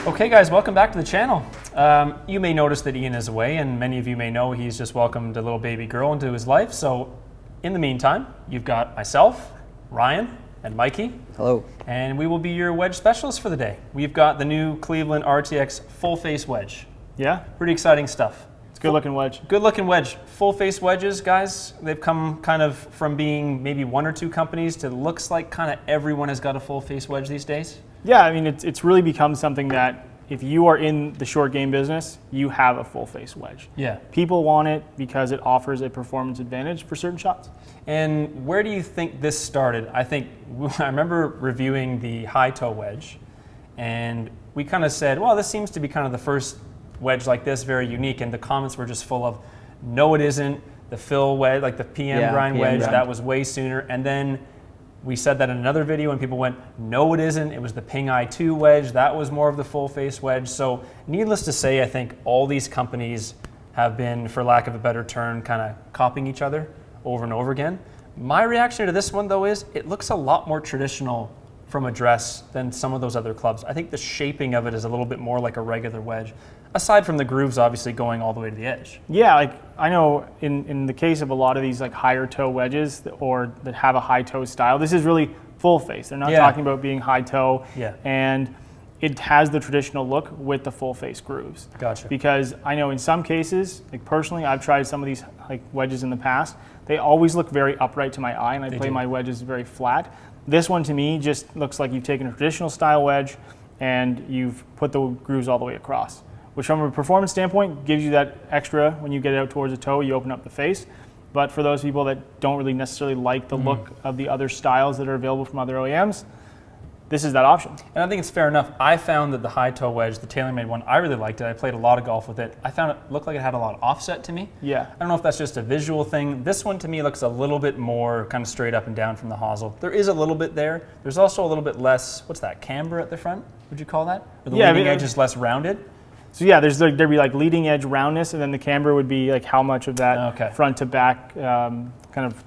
Okay guys, welcome back to the channel. You may notice that Ian is away, and many of you may know he's just welcomed a little baby girl into his life. So in the meantime, you've got myself, Ryan, and Mikey. Hello. And we will be your wedge specialists for the day. We've got the new Cleveland RTX full face wedge. Yeah? Pretty exciting stuff. It's a good looking wedge. Good looking wedge. Full face wedges, guys, they've come kind of from being maybe one or two companies to looks like kind of everyone has got a full face wedge these days. Yeah, I mean, it's really become something that if you are in the short game business, you have a full face wedge. Yeah. People want it because it offers a performance advantage for certain shots. And where do you think this started? I remember reviewing the high toe wedge, and we kind of said, well, this seems to be kind of the first wedge like this, very unique, and the comments were just full of, no it isn't, the fill wedge, like the PM grind wedge, that was way sooner. And then we said that in another video and people went, no it isn't, it was the Ping I2 wedge, that was more of the full face wedge. So needless to say, I think all these companies have been, for lack of a better term, kind of copying each other over and over again. My reaction to this one though is, it looks a lot more traditional from a dress than some of those other clubs. I think the shaping of it is a little bit more like a regular wedge, aside from the grooves obviously going all the way to the edge. Yeah, like I know in the case of a lot of these like higher toe wedges or that have a high toe style, this is really full face. They're not talking about being high toe. Yeah. And it has the traditional look with the full face grooves. Gotcha. Because I know in some cases, like personally, I've tried some of these like wedges in the past. They always look very upright to my eye, and I play my wedges very flat. This one to me just looks like you've taken a traditional style wedge and you've put the grooves all the way across, which from a performance standpoint gives you that extra when you get it out towards the toe, you open up the face. But for those people that don't really necessarily like the look of the other styles that are available from other OEMs, this is that option. And I think it's fair enough. I found that the high toe wedge, the TaylorMade one, I really liked it. I played a lot of golf with it. I found it looked like it had a lot of offset to me. Yeah. I don't know if that's just a visual thing. This one to me looks a little bit more kind of straight up and down from the hosel. There is a little bit there. There's also a little bit less, what's that, camber at the front, would you call that? Or the leading edge is less rounded? So yeah, there'd be like leading edge roundness, and then the camber would be like how much of that front to back kind of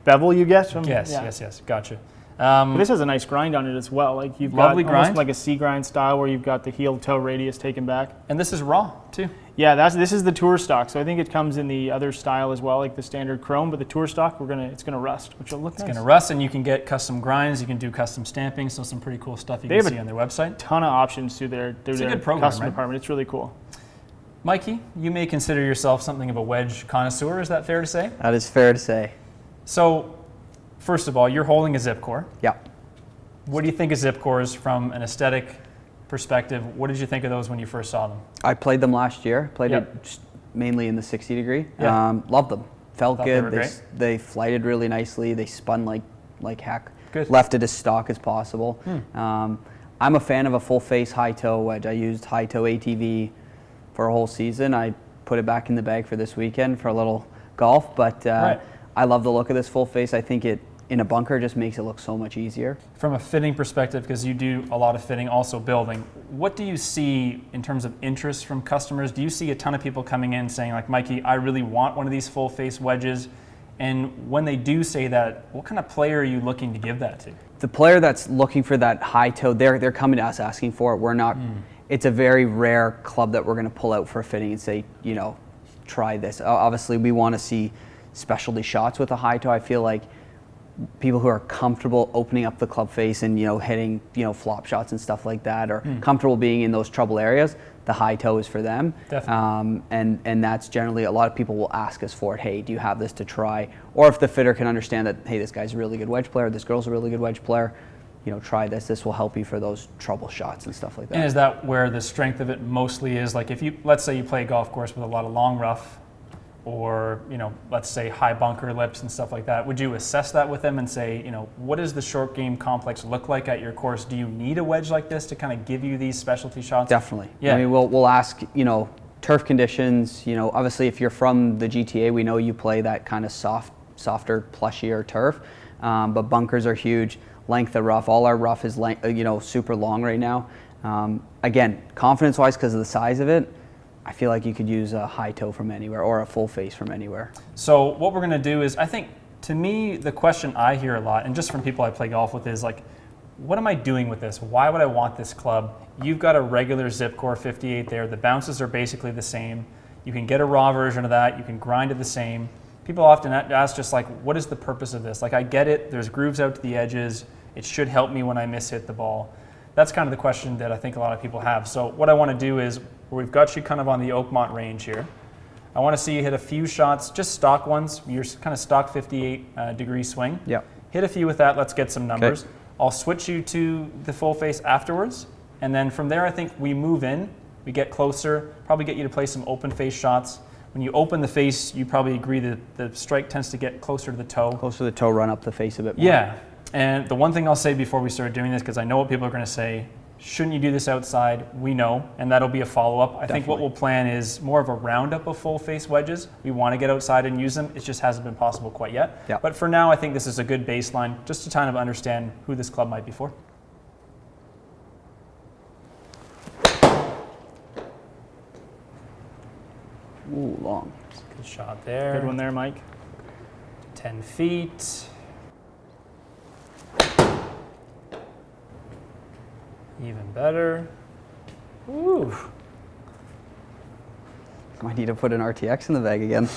bevel you get from. Yes, gotcha. But this has a nice grind on it as well. Like you've got almost like a C grind style where you've got the heel toe radius taken back. And this is raw too. Yeah, this is the tour stock. So I think it comes in the other style as well, like the standard chrome. But the tour stock, it's gonna rust, which will look nice. It's gonna rust, and you can get custom grinds. You can do custom stamping. So some pretty cool stuff you can see on their website. Ton of options to their custom department. It's really cool. Mikey, you may consider yourself something of a wedge connoisseur. Is that fair to say? That is fair to say. So, first of all, you're holding a ZipCore. Yeah. What do you think of ZipCores from an aesthetic perspective? What did you think of those when you first saw them? I played them last year. Played it just mainly in the 60 degree. Yeah. Loved them. Felt good. They flighted really nicely. They spun like heck. Good. Left it as stock as possible. I'm a fan of a full face high toe wedge. I used high toe ATV for a whole season. I put it back in the bag for this weekend for a little golf, but I love the look of this full face. I think it in a bunker just makes it look so much easier. From a fitting perspective, because you do a lot of fitting, also building, what do you see in terms of interest from customers? Do you see a ton of people coming in saying like, Mikey, I really want one of these full face wedges? And when they do say that, what kind of player are you looking to give that to? The player that's looking for that high toe, they're coming to us asking for it. We're not, it's a very rare club that we're gonna pull out for a fitting and say, you know, try this. Obviously we wanna see specialty shots with a high toe. I feel like people who are comfortable opening up the club face and hitting flop shots and stuff like that, or comfortable being in those trouble areas, the high toe is for them. Definitely. And that's generally, a lot of people will ask us for it. Hey, do you have this to try? Or if the fitter can understand that, hey, this guy's a really good wedge player, this girl's a really good wedge player, try this. This will help you for those trouble shots and stuff like that. And is that where the strength of it mostly is? Like if you, let's say you play a golf course with a lot of long rough, or let's say high bunker lips and stuff like that, would you assess that with them and say, what does the short game complex look like at your course? Do you need a wedge like this to kind of give you these specialty shots? Definitely. Yeah. I mean, we'll ask, turf conditions. Obviously if you're from the GTA, we know you play that kind of softer, plushier turf, but bunkers are huge. Length of rough, all our rough is super long right now. Again, confidence-wise, because of the size of it, I feel like you could use a high toe from anywhere or a full face from anywhere. So what we're going to do is, I think, to me, the question I hear a lot, and just from people I play golf with, is like, what am I doing with this? Why would I want this club? You've got a regular ZipCore 58 there. The bounces are basically the same. You can get a raw version of that. You can grind it the same. People often ask just like, what is the purpose of this? Like, I get it. There's grooves out to the edges. It should help me when I mishit the ball. That's kind of the question that I think a lot of people have. So what I want to do is, we've got you kind of on the Oakmont range here. I want to see you hit a few shots, just stock ones. Your kind of stock 58 degree swing. Yeah. Hit a few with that. Let's get some numbers. Okay. I'll switch you to the full face afterwards. And then from there, I think we move in. We get closer, probably get you to play some open face shots. When you open the face, you probably agree that the strike tends to get closer to the toe. Closer to the toe, run up the face a bit more. Yeah, and the one thing I'll say before we start doing this, because I know what people are going to say, shouldn't you do this outside? We know, and that'll be a follow-up. I think what we'll plan is more of a roundup of full face wedges. We want to get outside and use them. It just hasn't been possible quite yet. Yeah. But for now, I think this is a good baseline just to kind of understand who this club might be for. Ooh, long. Good shot there. Good one there, Mike. 10 feet. Even better. Ooh. Might need to put an RTX in the bag again.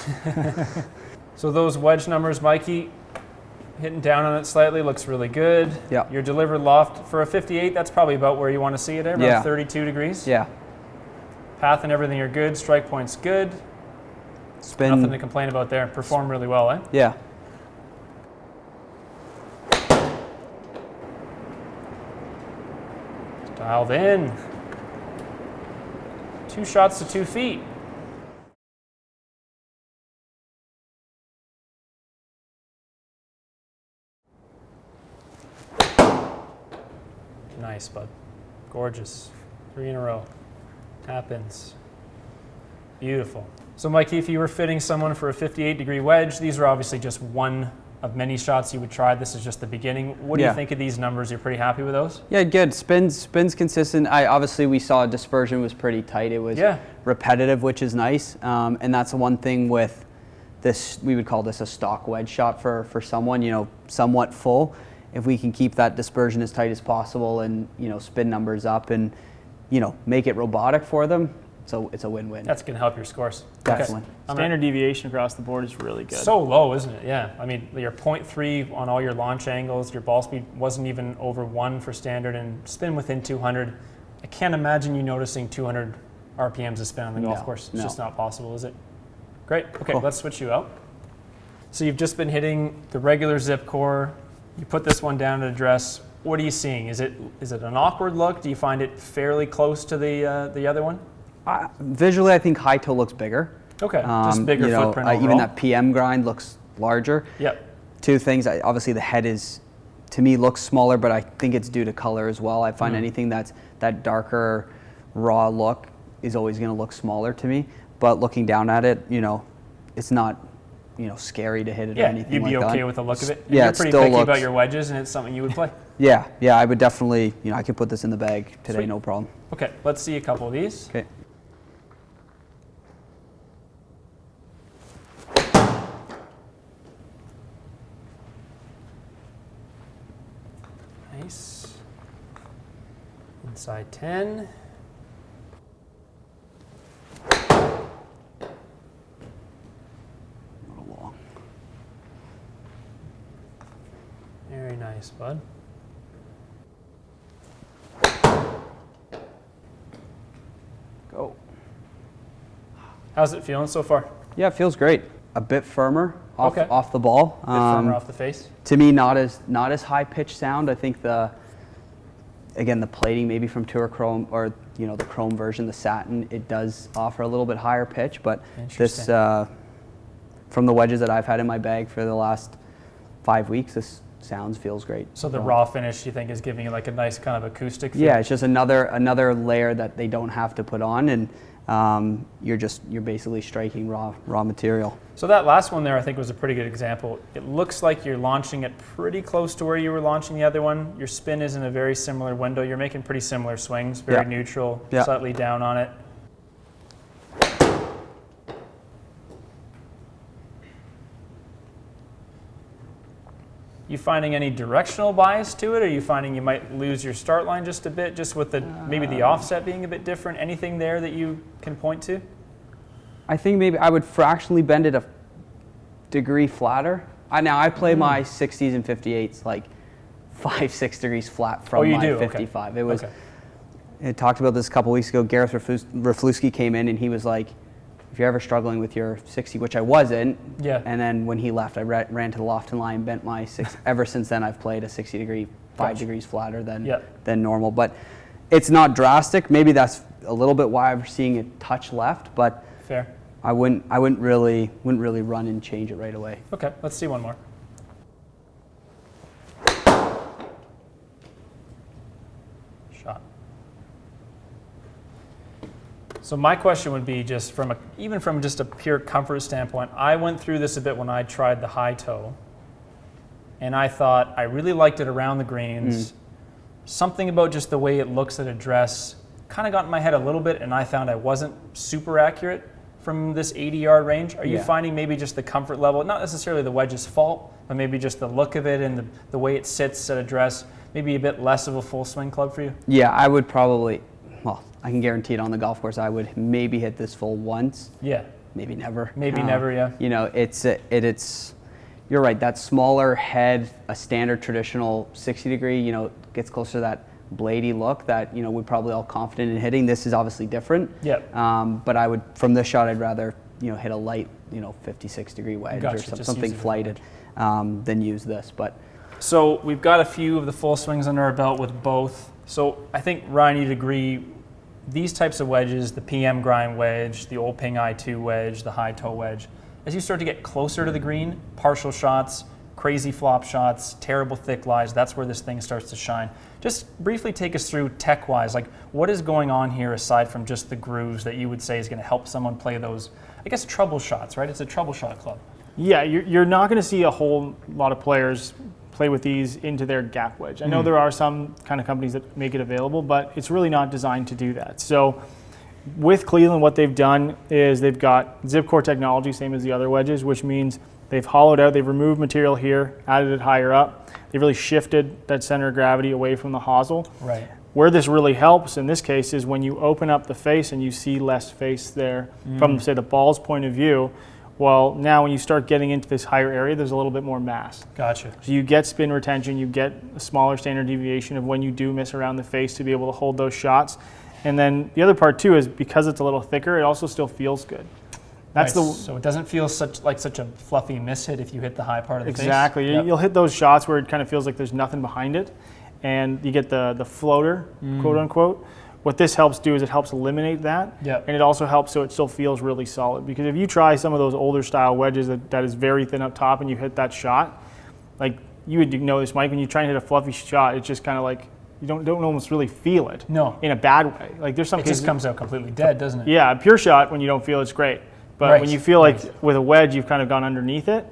So those wedge numbers, Mikey, hitting down on it slightly, looks really good. Yeah. Your delivered loft for a 58, that's probably about where you want to see it, around 32 degrees. Yeah. Path and everything are good. Strike point's good. Spin. Nothing to complain about there. Performed really well, eh? Yeah. Dialed in. 2 shots to 2 feet. Nice, bud. Gorgeous. 3 in a row. Tap-ins. Beautiful. So Mikey, if you were fitting someone for a 58 degree wedge, these are obviously just one of many shots you would try. This is just the beginning. What do you think of these numbers? You're pretty happy with those? Yeah, good. Spins consistent. Obviously we saw dispersion was pretty tight. It was repetitive, which is nice. And that's the one thing with this, we would call this a stock wedge shot for someone, you know, somewhat full. If we can keep that dispersion as tight as possible and, you know, spin numbers up and, you know, make it robotic for them, so it's a win-win. That's going to help your scores. Definitely. Okay. Standard deviation across the board is really good. So low, isn't it? Yeah. I mean, your 0.3 on all your launch angles, your ball speed wasn't even over 1 for standard, and spin within 200. I can't imagine you noticing 200 RPMs of spin on the golf course. It's just not possible, is it? Great. Okay, cool. Let's switch you out. So you've just been hitting the regular ZipCore. You put this one down at address. What are you seeing? Is it an awkward look? Do you find it fairly close to the other one? Visually, I think high toe looks bigger. Okay, just bigger footprint overall. Even that PM grind looks larger. Yep. 2 things, obviously the head is, to me, looks smaller, but I think it's due to color as well. I find anything that's that darker, raw look is always going to look smaller to me. But looking down at it, you know, it's not, you know, scary to hit it or anything like that. You'd be okay with the look of it? Yeah, you're pretty picky about your wedges, and it's something you would play? Yeah, I would definitely, you know, I could put this in the bag today, no problem. Okay, let's see a couple of these. Okay. Nice. Inside 10. Very nice, bud. Go. How's it feeling so far? Yeah, it feels great. A bit firmer off the ball. A bit firmer off the face. To me, not as high pitched sound. I think the plating maybe from Tour Chrome or you know the Chrome version, the satin, it does offer a little bit higher pitch. But this from the wedges that I've had in my bag for the last 5 weeks, this feels great. So the raw finish, you think, is giving it like a nice kind of acoustic feel? Yeah, it's just another layer that they don't have to put on, and you're basically striking raw material. So that last one there, I think, was a pretty good example. It looks like you're launching it pretty close to where you were launching the other one. Your spin is in a very similar window. You're making pretty similar swings, very neutral, slightly down on it. you finding any directional bias to it? Are you finding you might lose your start line just a bit, just with the maybe the offset being a bit different? Anything there that you can point to? I think maybe I would fractionally bend it a degree flatter. I play my 60s and 58s like 5-6 degrees flat from my 55. Okay. It was. I talked about this a couple weeks ago. Gareth Raflewski came in and he was like, if you're ever struggling with your 60, which I wasn't, and then when he left, I ran to the loft and line, bent my 6. Ever since then, I've played a 60 degree, 5 degrees flatter than normal. But it's not drastic. Maybe that's a little bit why I'm seeing it touch left, but fair. I wouldn't really run and change it right away. Okay, let's see one more. Shot. So my question would be just even from just a pure comfort standpoint, I went through this a bit when I tried the high toe, and I thought I really liked it around the greens. Something about just the way it looks at address kind of got in my head a little bit, and I found I wasn't super accurate from this 80-yard range. Are you finding maybe just the comfort level, not necessarily the wedge's fault, but maybe just the look of it and the way it sits at address, maybe a bit less of a full swing club for you? Yeah, I would probably, I can guarantee it on the golf course, I would maybe hit this full once. Yeah. Maybe never. Maybe never, yeah. You know, it's you're right, that smaller head, a standard traditional 60 degree, you know, gets closer to that bladey look that, you know, we're probably all confident in hitting. This is obviously different. Yep. But I would, from this shot, I'd rather, you know, hit a light, you know, 56 degree wedge or something flighted than use this. But so we've got a few of the full swings under our belt with both. So I think, Ryan, you'd agree, these types of wedges, the PM grind wedge, the old Ping I2 wedge, the high toe wedge, as you start to get closer to the green, partial shots, crazy flop shots, terrible thick lies, that's where this thing starts to shine. Just briefly take us through tech-wise, like what is going on here aside from just the grooves that you would say is going to help someone play those, I guess, trouble shots, right? It's a trouble shot club. Yeah, you're not going to see a whole lot of players play with these into their gap wedge. I know there are some kind of companies that make it available, but it's really not designed to do that. So with Cleveland, what they've done is they've got ZipCore technology, same as the other wedges, which means they've hollowed out, they've removed material here, added it higher up. They've really shifted that center of gravity away from the hosel. Right. Where this really helps in this case is when you open up the face and you see less face there from, say, the ball's point of view. Well, now when you start getting into this higher area, there's a little bit more mass. Gotcha. So you get spin retention, you get a smaller standard deviation of when you do miss around the face to be able to hold those shots. And then the other part too is because it's a little thicker, it also still feels good. That's nice. So it doesn't feel such a fluffy miss hit if you hit the high part of the face. Exactly. Yep. You'll hit those shots where it kind of feels like there's nothing behind it, and you get the floater, quote unquote. What this helps do is it helps eliminate that, and it also helps so it still feels really solid. Because if you try some of those older style wedges that is very thin up top and you hit that shot, like you would know this, Mike, when you try and hit a fluffy shot, it's just kind of like you don't almost really feel it. No. In a bad way. Like there's some cases, just comes out completely dead, doesn't it? Yeah, a pure shot when you don't feel it's great. But when you feel like with a wedge you've kind of gone underneath it,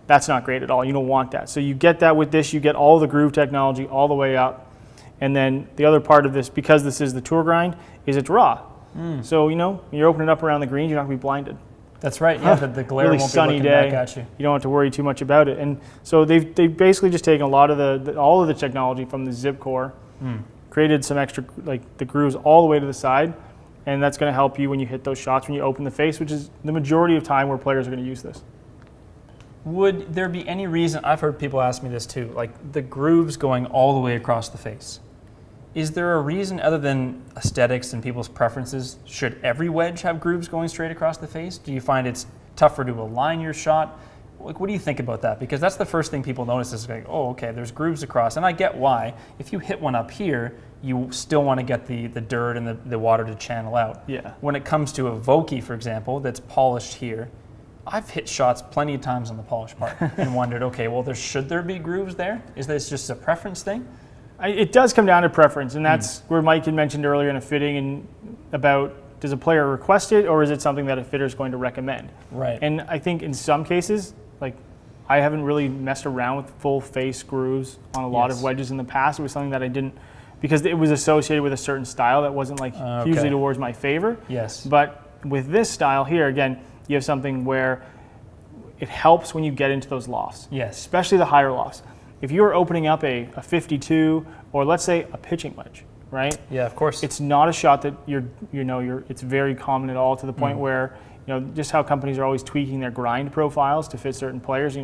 that's not great at all. You don't want that. So you get that with this. You get all the groove technology all the way up. And then the other part of this, because this is the tour grind, is it's raw. So, you know, when you're opening up around the greens, you're not going to be blinded. That's right. Yeah, the glare really won't sunny be looking day. back at you. You don't have to worry too much about it. And so they've basically just taken a lot of all of the technology from the ZipCore, created some extra, like the grooves all the way to the side. And that's going to help you when you hit those shots, when you open the face, which is the majority of time where players are going to use this. Would there be any reason, I've heard people ask me this too, like the grooves going all the way across the face. Is there a reason other than aesthetics and people's preferences? Should every wedge have grooves going straight across the face? Do you find it's tougher to align your shot? Like, what do you think about that? Because that's the first thing people notice is like, oh, okay, there's grooves across. And I get why. If you hit one up here, you still want to get the dirt and the water to channel out. Yeah. When it comes to a Vokey, for example, that's polished here, I've hit shots plenty of times on the polished part and wondered, okay, well, should there be grooves there? Is this just a preference thing? It does come down to preference, and that's where Mike had mentioned earlier in a fitting and about does a player request it or is it something that a fitter is going to recommend? Right. And I think in some cases, like I haven't really messed around with full face grooves on a lot of wedges in the past. It was something that I didn't, because it was associated with a certain style that wasn't like hugely towards my favor. Yes. But with this style here, again, you have something where it helps when you get into those lofts. Yes. Especially the higher lofts. if you were opening up a 52 or let's say a pitching wedge, right? Yeah, of course. It's not a shot that it's very common at all, to the point where, just how companies are always tweaking their grind profiles to fit certain players.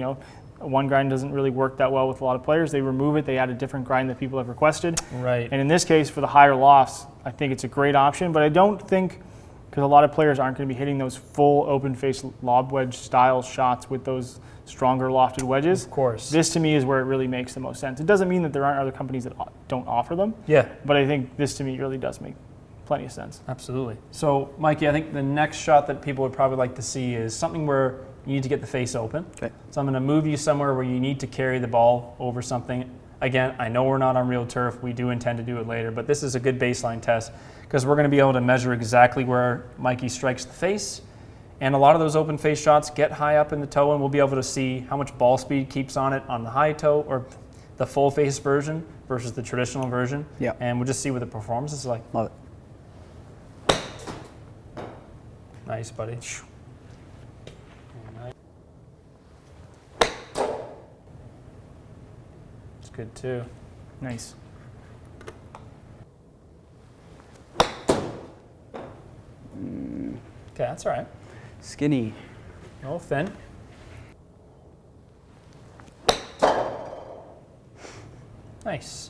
One grind doesn't really work that well with a lot of players. They remove it, they add a different grind that people have requested. Right. And in this case, for the higher lofts, I think it's a great option, but I don't think, because a lot of players aren't going to be hitting those full open face lob wedge style shots with those stronger lofted wedges. Of course. This to me is where it really makes the most sense. It doesn't mean that there aren't other companies that don't offer them. Yeah. But I think this to me really does make plenty of sense. Absolutely. So, Mikey, I think the next shot that people would probably like to see is something where you need to get the face open. Okay. So I'm going to move you somewhere where you need to carry the ball over something. Again, I know we're not on real turf. We do intend to do it later, but this is a good baseline test because we're going to be able to measure exactly where Mikey strikes the face. And a lot of those open face shots get high up in the toe, and we'll be able to see how much ball speed keeps on it on the high toe or the full face version versus the traditional version. Yeah. And we'll just see what the performance is like. Love it. Nice, buddy. It's good too. Nice. Okay, that's all right. Skinny. A little thin. Nice.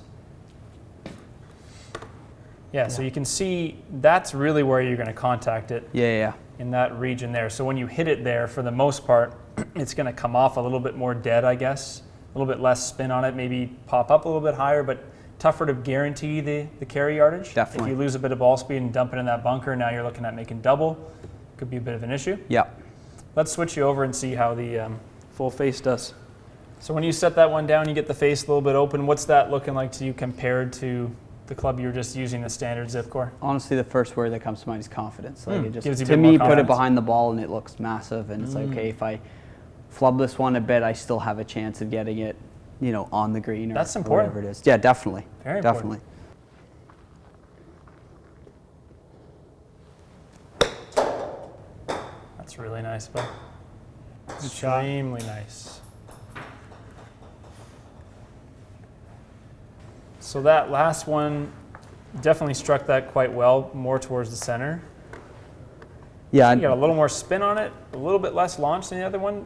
Yeah, so you can see that's really where you're going to contact it. Yeah. In that region there. So when you hit it there, for the most part, it's going to come off a little bit more dead, I guess. A little bit less spin on it, maybe pop up a little bit higher, but tougher to guarantee the carry yardage. Definitely. If you lose a bit of ball speed and dump it in that bunker, now you're looking at making double. Could be a bit of an issue. Yeah. Let's switch you over and see how the full face does. So when you set that one down, you get the face a little bit open. What's that looking like to you compared to the club you were just using, the standard ZipCore? Honestly, the first word that comes to mind is confidence. Like it just, Gives you a to bit more me, put it confidence. behind the ball and it looks massive. And it's like, okay, if I flub this one a bit, I still have a chance of getting it, on the green or, That's or important. whatever it is. Yeah, definitely. Very definitely. That's really nice, but Good shot. extremely nice. So that last one definitely struck that quite well, more towards the center. Yeah. You got a little more spin on it, a little bit less launch than the other one.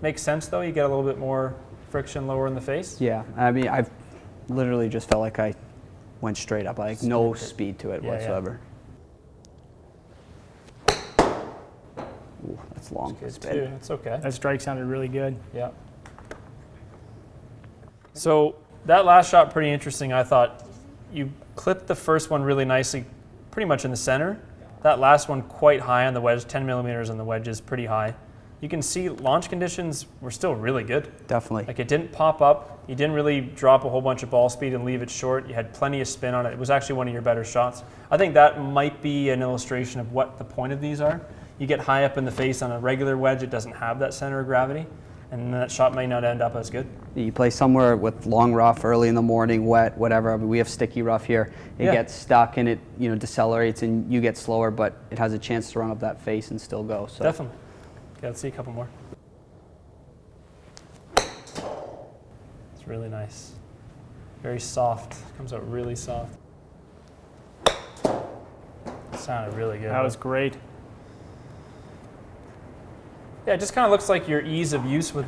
Makes sense though, you get a little bit more friction lower in the face. Yeah. I mean, I've literally just felt like I went straight up, like no speed to it whatsoever. Ooh, that's long. Good Spin. too, it's okay. That strike sounded really good. Yeah. So that last shot, pretty interesting. I thought you clipped the first one really nicely, pretty much in the center. That last one quite high on the wedge, 10 millimeters on the wedge is pretty high. You can see launch conditions were still really good. Definitely. Like it didn't pop up. You didn't really drop a whole bunch of ball speed and leave it short. You had plenty of spin on it. It was actually one of your better shots. I think that might be an illustration of what the point of these are. You get high up in the face on a regular wedge, it doesn't have that center of gravity, and that shot may not end up as good. You play somewhere with long rough, early in the morning, wet, whatever. I mean, we have sticky rough here. It gets stuck and it decelerates and you get slower, but it has a chance to run up that face and still go. So. Definitely. Okay, let's see a couple more. It's really nice. Very soft. Comes out really soft. Sounded really good. That was great. Yeah, it just kind of looks like your ease of use with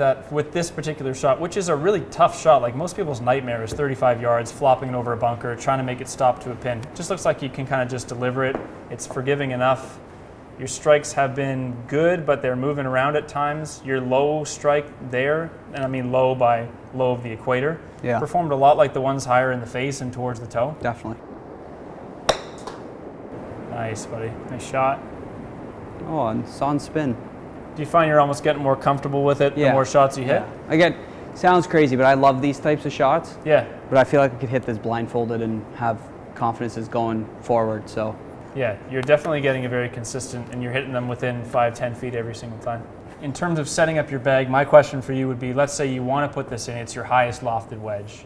this particular shot, which is a really tough shot. Like most people's nightmare is 35 yards, flopping it over a bunker, trying to make it stop to a pin. It just looks like you can kind of just deliver it. It's forgiving enough. Your strikes have been good, but they're moving around at times. Your low strike there, and I mean low by low of the equator, performed a lot like the ones higher in the face and towards the toe. Definitely. Nice, buddy. Nice shot. Oh, and it's on spin. Do you find you're almost getting more comfortable with it the more shots you hit? Again, sounds crazy, but I love these types of shots. Yeah. But I feel like I could hit this blindfolded and have confidences going forward. So. Yeah, you're definitely getting a very consistent, and you're hitting them within 5-10 feet every single time. In terms of setting up your bag, my question for you would be, let's say you want to put this in, it's your highest lofted wedge.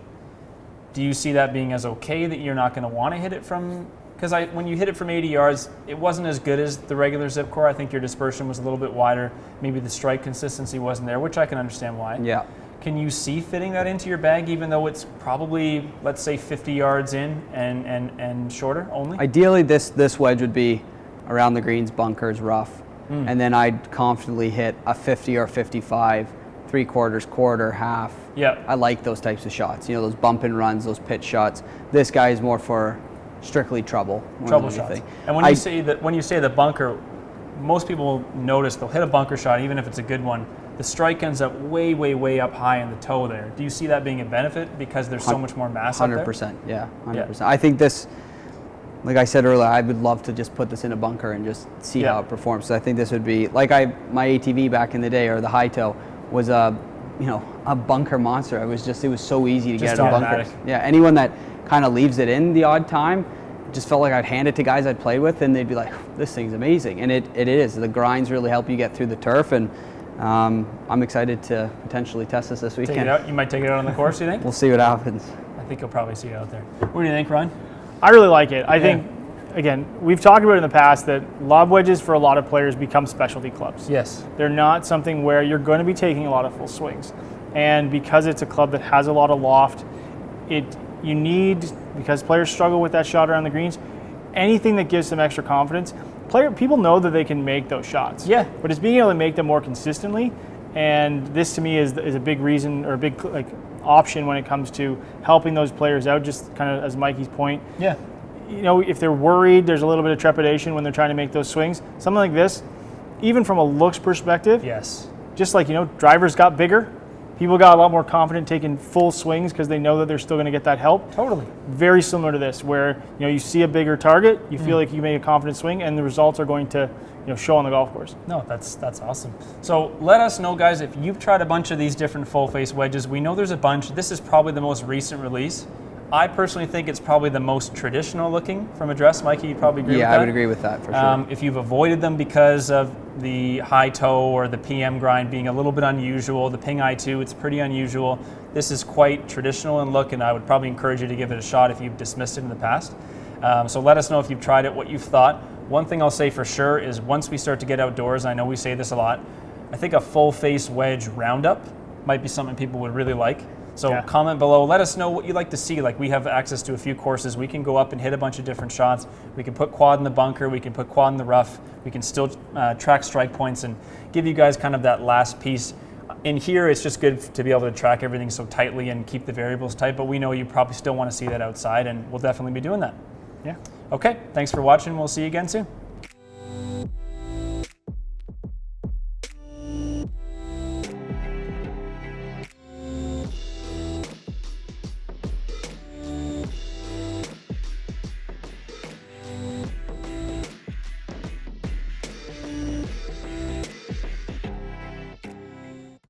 Do you see that being as okay that you're not going to want to hit it from, because when you hit it from 80 yards, it wasn't as good as the regular ZipCore. I think your dispersion was a little bit wider. Maybe the strike consistency wasn't there, which I can understand why. Yeah. Can you see fitting that into your bag, even though it's probably, let's say, 50 yards in and shorter only? Ideally, this wedge would be around the greens, bunkers, rough, and then I'd confidently hit a 50 or 55, 3/4, quarter, half. Yeah. I like those types of shots. You know, those bump and runs, those pitch shots. This guy is more for strictly trouble. Trouble shots. And when you say the bunker, most people notice they'll hit a bunker shot, even if it's a good one. The strike ends up way, way, way up high in the toe there. Do you see that being a benefit because there's so much more mass up there? 100%, yeah, 100%. I think this, like I said earlier, I would love to just put this in a bunker and just see how it performs. So I think this would be, like my ATV back in the day, or the high toe, was a bunker monster. It was so easy to get in a bunker. Yeah, anyone that kind of leaves it in the odd time, just felt like I'd hand it to guys I'd played with, and they'd be like, "This thing's amazing," and it is. The grinds really help you get through the turf, and I'm excited to potentially test this weekend. Take it out. You might take it out on the course. You think? We'll see what happens. I think you'll probably see it out there. What do you think, Ryan? I really like it. I think, again, we've talked about it in the past that lob wedges for a lot of players become specialty clubs. Yes. They're not something where you're going to be taking a lot of full swings, and because it's a club that has a lot of loft, because players struggle with that shot around the greens, anything that gives them extra confidence. People know that they can make those shots. Yeah. But it's being able to make them more consistently, and this to me is a big reason, or a big option when it comes to helping those players out. Just kind of as Mikey's point. Yeah. You know, if they're worried, there's a little bit of trepidation when they're trying to make those swings. Something like this, even from a looks perspective. Yes. Just like, drivers got bigger. People got a lot more confident taking full swings because they know that they're still going to get that help. Totally. Very similar to this, where you see a bigger target, you feel like you made a confident swing, and the results are going to show on the golf course. No, that's awesome. So let us know, guys, if you've tried a bunch of these different full face wedges. We know there's a bunch. This is probably the most recent release. I personally think it's probably the most traditional looking from Address. Mikey, you'd probably agree with that? Yeah, I would agree with that for sure. If you've avoided them because of the high toe or the PM grind being a little bit unusual, the Ping I2, it's pretty unusual. This is quite traditional in look, and I would probably encourage you to give it a shot if you've dismissed it in the past. So let us know if you've tried it, what you've thought. One thing I'll say for sure is once we start to get outdoors, I know we say this a lot, I think a full face wedge roundup might be something people would really like. So comment below, let us know what you'd like to see. Like, we have access to a few courses. We can go up and hit a bunch of different shots. We can put quad in the bunker. We can put quad in the rough. We can still track strike points and give you guys kind of that last piece. In here, it's just good to be able to track everything so tightly and keep the variables tight, but we know you probably still want to see that outside, and we'll definitely be doing that. Yeah. Okay, thanks for watching. We'll see you again soon.